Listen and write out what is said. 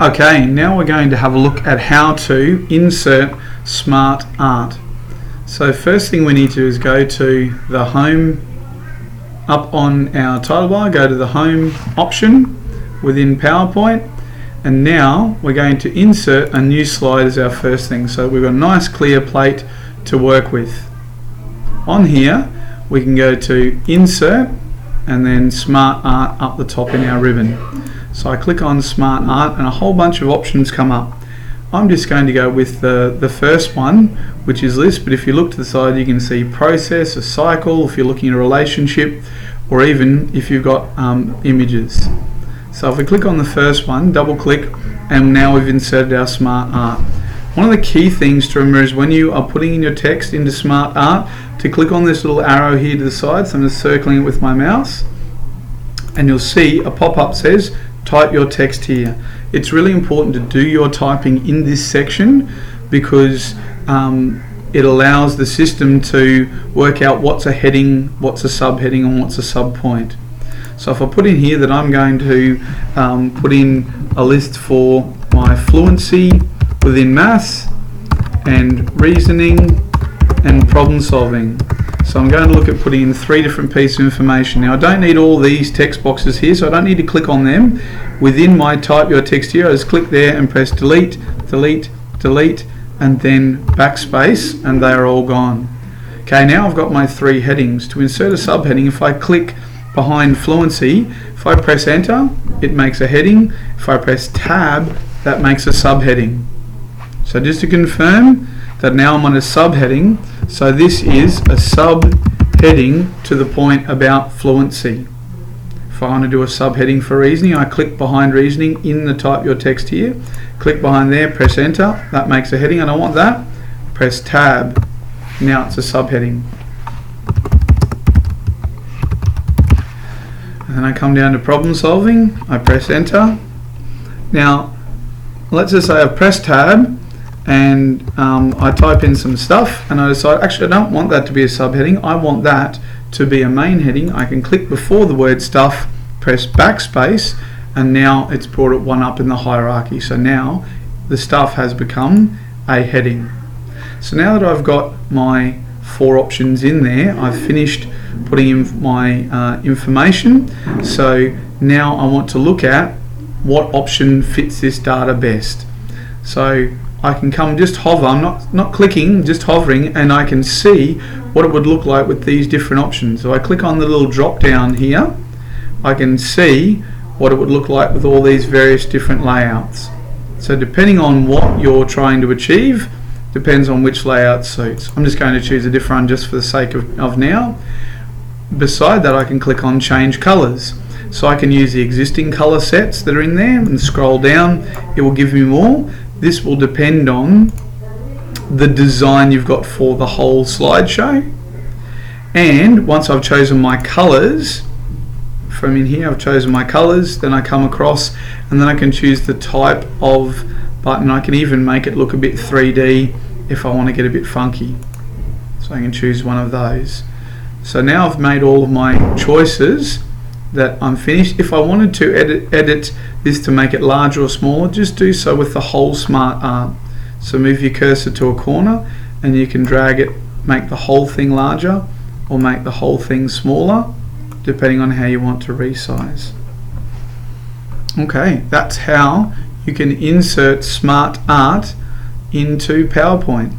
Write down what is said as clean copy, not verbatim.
Okay, now we're going to have a look at how to insert SmartArt. So first thing we need to do is go to the home, up on our title bar, go to the home option within PowerPoint, and now we're going to insert a new slide as our first thing. So we've got a nice clear plate to work with. On here we can go to insert and then SmartArt up the top in our ribbon. So I click on SmartArt and a whole bunch of options come up. I'm just going to go with the first one, which is list, but if you look to the side you can see process, a cycle, if you're looking at a relationship, or even if you've got images. So if we click on the first one, double click, and now we've inserted our SmartArt. One of the key things to remember is when you are putting in your text into SmartArt, to click on this little arrow here to the side. So I'm just circling it with my mouse, and you'll see a pop-up says type your text here. It's really important to do your typing in this section because it allows the system to work out what's a heading, what's a subheading, and what's a subpoint. So if I put in here that I'm going to put in a list for my fluency within maths and reasoning and problem solving. So I'm going to look at putting in 3 different pieces of information. Now I don't need all these text boxes here, so I don't need to click on them. Within my type your text here, I just click there and press delete, delete, delete, and then backspace, and they are all gone. Okay, now I've got my 3 headings. To insert a subheading, if I click behind fluency, if I press enter, it makes a heading. If I press tab, that makes a subheading. So just to confirm that now I'm on a subheading, so this is a subheading to the point about fluency. If I want to do a subheading for reasoning, I click behind reasoning in the type your text here, click behind there, press enter, that makes a heading. I don't want that, press tab, now it's a subheading. And then I come down to problem solving, I press enter. Now let's just say I've pressed tab and I type in some stuff and I decide actually I don't want that to be a subheading, I want that to be a main heading. I can click before the word stuff, press backspace, and now it's brought it one up in the hierarchy. So now the stuff has become a heading. So now that I've got my 4 options in there, I've finished putting in my information. So now I want to look at what option fits this data best. So I can come just hover, I'm not clicking, just hovering, and I can see what it would look like with these different options. So I click on the little drop down here, I can see what it would look like with all these various different layouts. So depending on what you're trying to achieve, depends on which layout suits. I'm just going to choose a different one just for the sake of now. Beside that I can click on change colors. So I can use the existing color sets that are in there and scroll down, it will give me more. This will depend on the design you've got for the whole slideshow. And once I've chosen my colors, from in here I've chosen my colors, then I come across and then I can choose the type of button. I can even make it look a bit 3D if I want to get a bit funky. So I can choose one of those. So now I've made all of my choices that I'm finished. If I wanted to edit this to make it larger or smaller, just do so with the whole SmartArt. So move your cursor to a corner and you can drag it, make the whole thing larger or make the whole thing smaller, depending on how you want to resize. Okay, that's how you can insert SmartArt into PowerPoint.